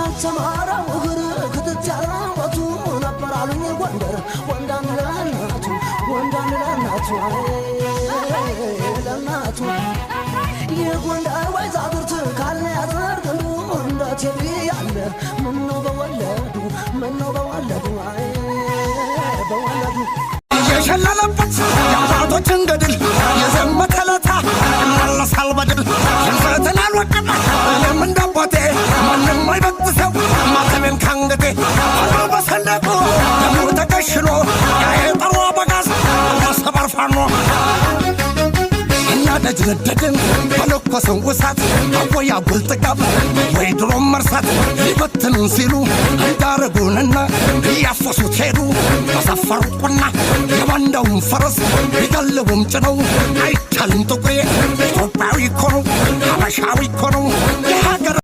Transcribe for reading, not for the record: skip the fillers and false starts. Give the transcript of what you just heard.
ያልተማረው እግር ክትቻላወቱ ነበራሉኝ ጎንደር ወንዳን ለናቱ ወንዳን ለናቱ ለናቱ የጎንደር ወይዛግርት ካለ ያዘርግሉ እንደ ቴቪ ያለ ምነው በወለዱ ምነው በወለዱ በወለዱ የሸለለበት የአባቶችን ገድል የዘመተለታ ይመለሳል በድል ሽንፈትን አልወቅም እኔም እንዳባቴ ማንም አይበጥሰው ማተቤን ካንገቴ ሁሉ በሰንደቁ ደሙ ተቀሽሎ የጠሩ አበጋዝ ሰበር ፋኖ ደጅ ነደድን በለኮሰው እሳት አወይ አጉል ጥጋብ ወይ ድሮም መርሳት ሊበትኑን ሲሉ እንዳረጉንና እያፈሱት ሄዱ በሰፈሩቁና የባንዳውን ፈረስ ቢጋልቡም ጭነው አይቻልም ጥቁሬ ኢትዮጵያዊ እኮ ነው ሀበሻዊ እኮ ነው የሀገር